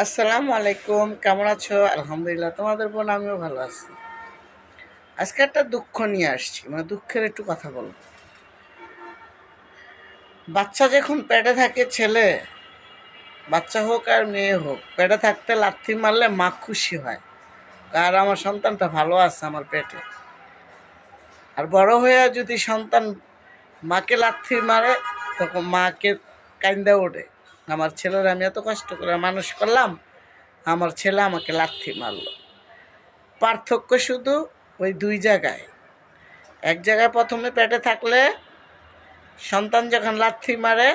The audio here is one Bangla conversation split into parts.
আসসালামু আলাইকুম, কেমন আছো? আলহামদুলিল্লাহ, তোমাদের বোন আমিও ভালো আছি। আজকে একটা দুঃখ নিয়ে আসছি, মানে দুঃখের একটু কথা বলবো। বাচ্চা যখন পেটে থাকে, ছেলে বাচ্চা হোক আর মেয়ে হোক, পেটে থাকতে লাথি মারলে মা খুশি হয়, আর আমার সন্তানটা ভালো আছে আমার পেটে। আর বড় হয়ে যদি সন্তান মাকে লাথি মারে, তখন মাকে কাইন্দা ওঠে, আমার ছেলের আমি এত কষ্ট করে মানুষ করলাম, আমার ছেলে আমাকে লাথি মারলো। পার্থক্য শুধু ওই দুই জায়গায়। এক জায়গায় প্রথমে পেটে থাকলে সন্তান যখন লাথি মারে,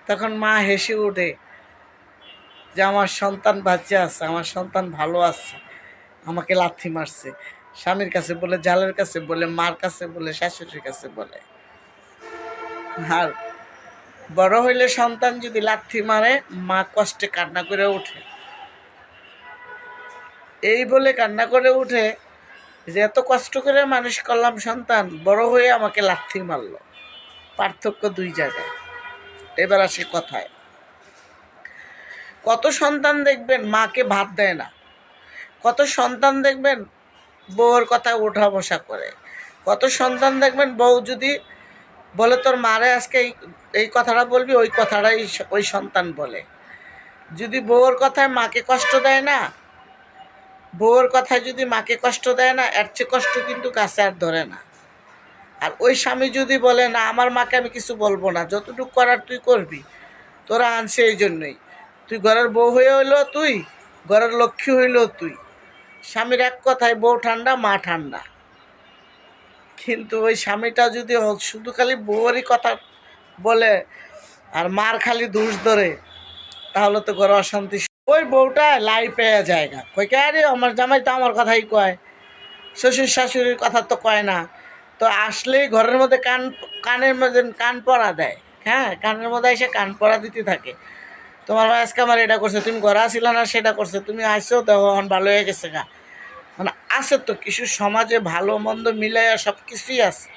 তখন মা হেসে ওঠে যে আমার সন্তান বাচ্চা আছে, আমার সন্তান ভালো আছে, আমাকে লাথি মারছে। স্বামীর কাছে বলে, জালের কাছে বলে, মার কাছে বলে, শাশুড়ির কাছে বলে। আর বড় হইলে সন্তান যদি লাথি মারে, মা কষ্টে কান্না করে ওঠে। এই বলে কান্না করে উঠে যে এত কষ্ট করে মানুষ করলাম, সন্তান বড় হয়ে আমাকে লাথি মারলো। পার্থক্য দুই জায়গায়। এবার আসি কথায়। কত সন্তান দেখবেন মাকে ভাত দেয় না, কত সন্তান দেখবেন বউর কথা ওঠা বসা করে, কত সন্তান দেখবেন বউ যদি বলে তোর মারে আজকে এই কথাটা বলবি, ওই কথাটাই ওই সন্তান বলে। যদি বউর কথায় মাকে কষ্ট দেয় না, বউর কথায় যদি মাকে কষ্ট দেয় না, এর চেয়ে কষ্ট কিন্তু কাছে আর ধরে না। আর ওই স্বামী যদি বলে না, আমার মাকে আমি কিছু বলবো না, যতটুকু করার তুই করবি, তোরা আনছে এই জন্যই, তুই ঘরের বউ হয়ে হইল, তুই ঘরের লক্ষ্মী হইল তুই। স্বামীর এক কথায় বউ ঠান্ডা, মা ঠান্ডা। কিন্তু ওই স্বামীটা যদি শুধু খালি বউয়েরই কথা বলে আর মার খালি দোষ ধরে, তাহলে তো ঘরে অশান্তি। ওই বউটা লাই পেয়ে জায়গা কই, কে আরে আমার জামাই তো আমার কথাই কয়, শ্বশুর শাশুড়ির কথা তো কয় না। তো আসলেই ঘরের মধ্যে কানের মধ্যে কান পরা দেয়। হ্যাঁ, কানের মধ্যে এসে কান পরা দিতে থাকে। তোমার আজকে আমার এটা করছে, তুমি ঘরে আসিল না, সেটা করছে, তুমি আসছো দেখো এখন ভালো হয়ে গেছে গা। মানে আছে তো কিছু সমাজে ভালো মন্দ মিলাইয়া সব কিছুই আছে।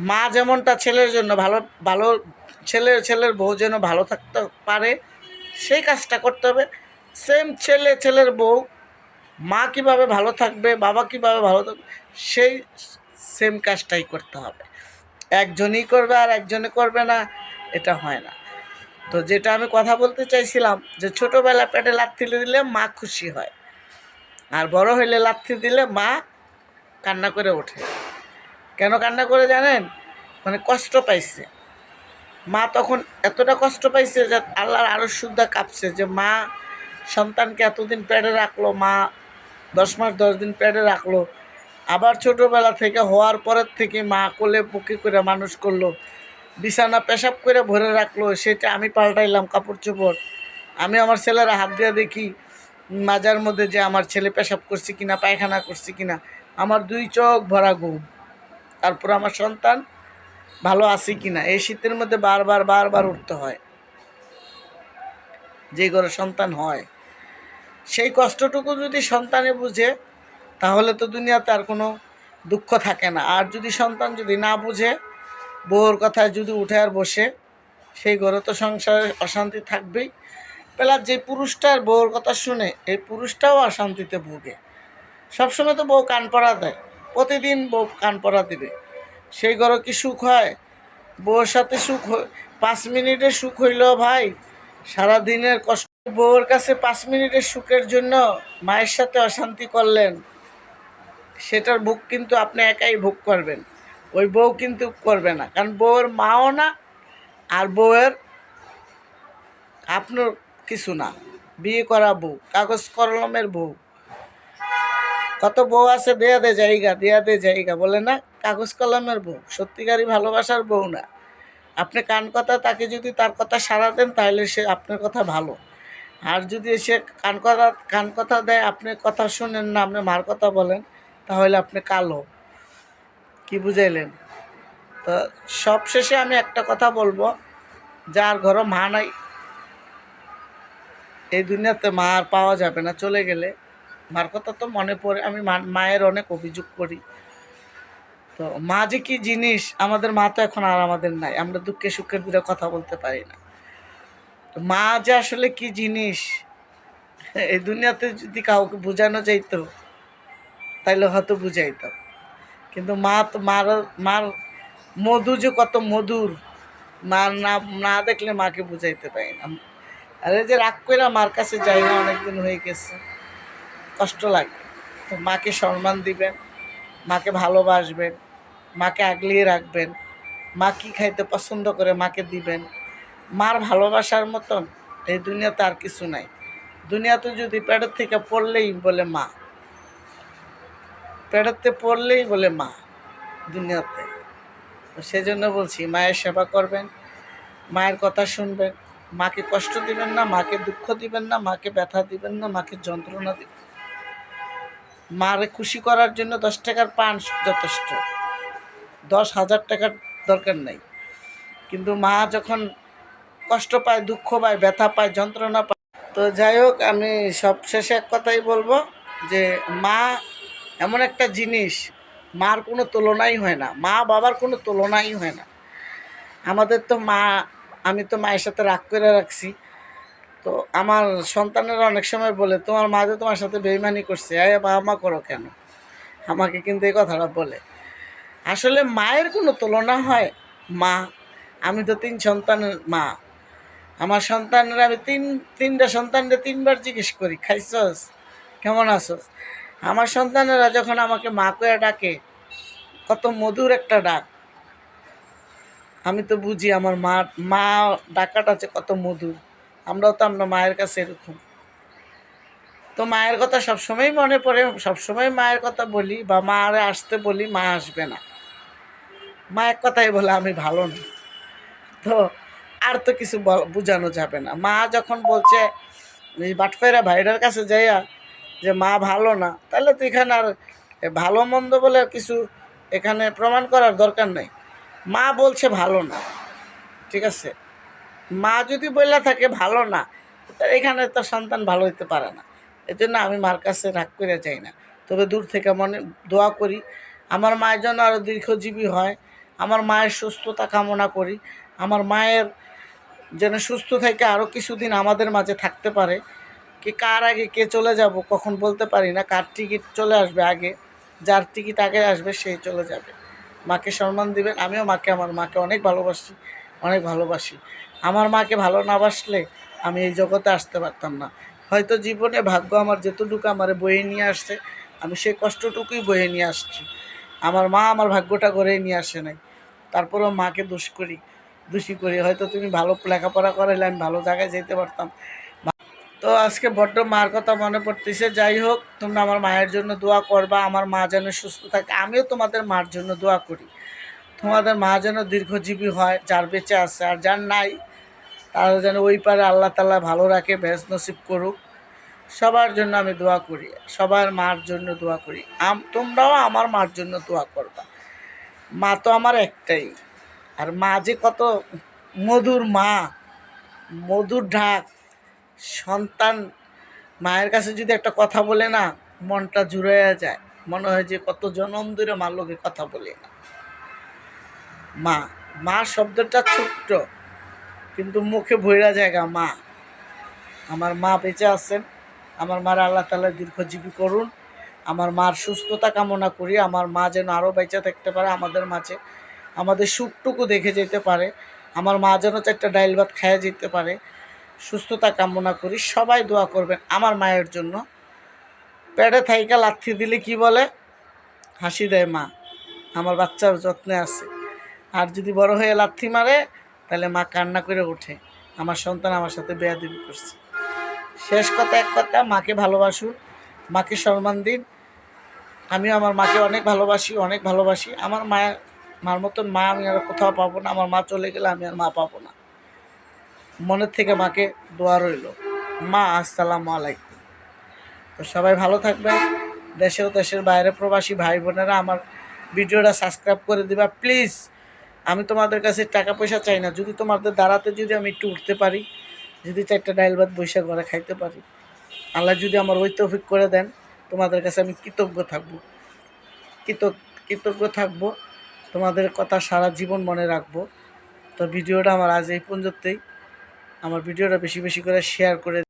মা যেমনটা ছেলের জন্য ভালো ভালো, ছেলের বউ যেন ভালো থাকতে পারে, সেই কাজটা করতে হবে। সেম ছেলের বউ মা কিভাবে ভালো থাকবে, বাবা কিভাবে ভালো থাকবে, সেই সেম কাজটাই করতে হবে। একজনই করবে আর একজনে করবে না, এটা হয় না। তো যেটা আমি কথা বলতে চাইছিলাম, যে ছোটোবেলা পেটে লাথি দিলে মা খুশি হয়, আর বড় হইলে লাথি দিলে মা কান্না করে ওঠে। কেন কান্না করে জানেন? মানে কষ্ট পাইছে মা, তখন এতটা কষ্ট পাইছে যে আল্লাহর আরো সুদ্ধা কাঁপছে, যে মা সন্তানকে এতদিন পেটে রাখলো, মা 10 মাস 10 দিন পেটে রাখলো, আবার ছোটোবেলা থেকে হওয়ার পরের থেকে মা কোলে বুকে করে মানুষ করলো, বিছানা পেশাব করে ভরে রাখলো, সেটা আমি পাল্টাইলাম কাপড় চোপড়। আমি আমার ছেলেরা হাত দিয়ে দেখি মাজার মধ্যে যে আমার ছেলে পেশাব করছে কিনা, পায়খানা করছে কিনা, আমার 2 চোখ ভরা ঘুম। তারপর আমার সন্তান ভালো আছে কিনা, এই শীতের মধ্যে বারবার উঠতে হয়। যে ঘরে সন্তান হয়, সেই কষ্টটুকু যদি সন্তানে বুঝে, তাহলে তো দুনিয়াতে আর কোনো দুঃখ থাকে না। আর যদি সন্তান যদি না বুঝে, বউর কথায় যদি উঠে আর বসে, সেই ঘরে তো সংসারে অশান্তি থাকবেই। প্লাস যে পুরুষটার বউর কথা শুনে, এই পুরুষটাও অশান্তিতে ভোগে। সবসময় তো বউ কান পড়া দেয়, প্রতিদিন বউ কান পড়া দিবে, সেই ঘরে কি সুখ হয়? বউর সাথে সুখ 5 মিনিটের সুখ হইলেও ভাই সারাদিনের কষ্ট। বউর কাছে 5 মিনিটের সুখের জন্য মায়ের সাথে অশান্তি করলেন, সেটার ভোগ কিন্তু আপনি একাই ভোগ করবেন, ওই বউ কিন্তু করবে না। কারণ বউয়ের মাও না, আর বউয়ের আপনার কিছু না, বিয়ে করা বউ, কাগজ কলমের বউ। কত বউ আছে দেয়া দে জায়গা বলে না, কাগজ কলমের বউ, সত্যিকারই ভালোবাসার বউ না। আপনি তাকে যদি তার কথা সাড়া দেন, তাহলে সে আপনার কথা ভালো। আর যদি সে কান কথা দেয়, আপনি কথা শুনেন না, আপনি মার কথা বলেন, তাহলে আপনি কালো। কি বুঝাইলেন? তো সবশেষে আমি একটা কথা বলবো, যার ঘরে মা নাই, এই দুনিয়াতে মা আর পাওয়া যাবে না। চলে গেলে মার কথা তো মনে পড়ে, আমি মায়ের অনেক অভিযোগ করি। তো মা যে কি জিনিস, আমাদের মা তো এখন আর আমাদের নাই, আমরা দুঃখে সুখের দূরে কথা বলতে পারি না। তো মা যে আসলে কি জিনিস এই দুনিয়াতে যদি কাউকে বোঝানো যাইতো তাইলে হয়তো বুঝাইতো, কিন্তু মা তো মার মধু যে কত মধুর, মা না না দেখলে মাকে বুঝাইতে পারি না। আর এই যে রাগ করে মার কাছে যাই না, অনেকদিন হয়ে গেছে, কষ্ট লাগে। তো মাকে সম্মান দিবেন, মাকে ভালোবাসবেন, মাকে আগলিয়ে রাখবেন, মা কী খাইতে পছন্দ করে মাকে দিবেন। মার ভালোবাসার মতন এই দুনিয়াতে আর কিছু নাই। দুনিয়াতে যদি পেটের থেকে পড়লেই বলে মা, পেটেতে পড়লেই বলে মা দুনিয়াতে। তো সেজন্য বলছি মায়ের সেবা করবেন, মায়ের কথা শুনবেন, মাকে কষ্ট দিবেন না, মাকে দুঃখ দিবেন না, মাকে ব্যথা দিবেন না, মাকে যন্ত্রণা দিবেন। মারে খুশি করার জন্য 10 টাকার পান যথেষ্ট, 10,000 টাকার দরকার নাই। কিন্তু মা যখন কষ্ট পায়, দুঃখ পায়, ব্যথা পায়, যন্ত্রণা পায়। তো যাই হোক, আমি সব শেষে এক কথাই বলবো যে মা এমন একটা জিনিস, মার কোনো তুলনাই হয় না, মা বাবার কোনো তুলনাই হয় না। আমাদের তো মা, আমি তো মায়ের সাথে রাগ করে রাখছি। তো আমার সন্তানেরা অনেক সময় বলে, তোমার মা যে তোমার সাথে বেইমানি করছে, বাবা মা করো কেন? আমাকে কিন্তু এই কথাটা বলে। আসলে মায়ের কোনো তুলনা হয়? মা, আমি তো 3 সন্তানের মা। আমার সন্তানরা, আমি তিনটা সন্তানরা 3বার জিজ্ঞেস করি, খাইছস, কেমন আছস? আমার সন্তানেরা যখন আমাকে মা করে ডাকে, কত মধুর একটা ডাক, আমি তো বুঝি আমার মা মা ডাকাটা যে কত মধুর। আমরাও তো আমরা মায়ের কাছে এরকম। তো মায়ের কথা সবসময় মনে পড়ে, সবসময় মায়ের কথা বলি বা মারে আসতে বলি, মা আসবে না। মা এক কথাই বলে আমি ভালো না। তো আর তো কিছু বোঝানো যাবে না। মা যখন বলছে এই বাটফেরা ভাইটার কাছে যাইয়া যে মা ভালো না, তাহলে তো এখানে আর ভালো মন্দ বলে কিছু এখানে প্রমাণ করার দরকার নেই। মা বলছে ভালো না, ঠিক আছে? মা যদি বলে থাকে ভালো না, তাহলে এখানে তো সন্তান ভালো হইতে পারে না। এই জন্য আমি মার কাছে রাগ করে যাই না, তবে দূর থেকে মনে দোয়া করি আমার মায়ের জন্য আরও দীর্ঘজীবী হয়। আমার মায়ের সুস্থতা কামনা করি, আমার মায়ের যেন সুস্থ থেকে আরও কিছুদিন আমাদের মাঝে থাকতে পারে। কি কার আগে কে চলে যাব কখন বলতে পারি না, কার টিকিট চলে আসবে আগে, যার টিকিট আগে আসবে সেই চলে যাবে। মাকে সম্মান দিবেন। আমিও আমার মাকে অনেক ভালোবাসি, অনেক ভালোবাসি। আমার মাকে ভালো না বাসলে আমি এই জগতে আসতে পারতাম না। হয়তো জীবনে ভাগ্য আমার যেতটুকু আমার বয়ে নিয়ে আসছে, আমি সেই কষ্টটুকুই বয়ে নিয়ে আসছি। আমার মা আমার ভাগ্যটা গড়ে নিয়ে আসে নাই। তারপরেও মাকে দোষী করি। হয়তো তুমি ভালো লেখাপড়া করাইলে আমি ভালো জায়গায় যেতে পারতাম। তো আজকে বড্ড মার কথা মনে পড়তেছে। যাই হোক, তোমরা আমার মায়ের জন্য দোয়া করবা, আমার মা যেন সুস্থ থাকে। আমিও তোমাদের মার জন্য দোয়া করি, তোমাদের মা যেন দীর্ঘজীবী হয়, যার বেঁচে আছে। আর যার নাই, তারা যেন ওই পারে আল্লাহ তাআলা ভালো রাখে, বেশ নসিব করুক। সবার জন্য আমি দোয়া করি, সবার মার জন্য দোয়া করি। তোমরাও আমার মার জন্য দোয়া করবা। মা তো আমার একটাই, আর মা যে কত মধুর, মা মধুর ঢাক। সন্তান মায়ের কাছে যদি একটা কথা বলে না, মনটা জুড়াইয়া যায়, মনে হয় যে কত জনম ধরে মার লোকে কথা বলি না। মা, মা শব্দটা ছোট্ট, কিন্তু মুখে ভৈরা জায়গা মা। আমার মা বেঁচে আছেন, আমার মার আল্লাহ তাআলা দীর্ঘজীবী করুন। আমার মার সুস্থতা কামনা করি, আমার মা যেন আরও বেঁচে থাকতে পারে আমাদের মাঝে, আমাদের সুখটুকু দেখে যেতে পারে। আমার মা যেন 4টা ডাইল ভাত খাইয়া যেতে পারে। সুস্থতা কামনা করি। সবাই দোয়া করবেন আমার মায়ের জন্য। পেটে থাইকা লাথি দিলে কি বলে? হাসি দেয় মা, আমার বাচ্চার যত্নে আছে। আর যদি বড় হয়ে লাথি মারে, তাহলে মা কান্না করে ওঠে, আমার সন্তান আমার সাথে বেয়াদবি করছে। শেষ কথা এক কথা, মাকে ভালোবাসুন, মাকে সম্মান দিন। আমিও আমার মাকে অনেক ভালোবাসি, অনেক ভালোবাসি। আমার মার মতন মা আমি আর কোথাও পাবো না। আমার মা চলে গেলে আমি আর মা পাবো না। মনের থেকে মাকে দোয়া রইল। মা, আসসালামু আলাইকুম। তো সবাই ভালো থাকবেন। দেশে ও দেশের বাইরে প্রবাসী ভাই বোনেরা আমার ভিডিওটা সাবস্ক্রাইব করে দিবা প্লিজ। আমি তোমাদের কাছে টাকা পয়সা চাই না, যদি তোমাদের দ্বারাতে যদি আমি একটু উঠতে পারি, যদি 4টা ডাইল ভাত বৈশা ঘরে খাইতে পারি, আল্লাহ যদি আমার ওই তৌফিক করে দেন, তোমাদের কাছে আমি কৃতজ্ঞ থাকবো, কৃতজ্ঞ থাকবো। তোমাদের কথা সারা জীবন মনে রাখবো। তো ভিডিওটা আমার আজ এই পর্যন্তই। আমার ভিডিওটা বেশি বেশি করে শেয়ার করে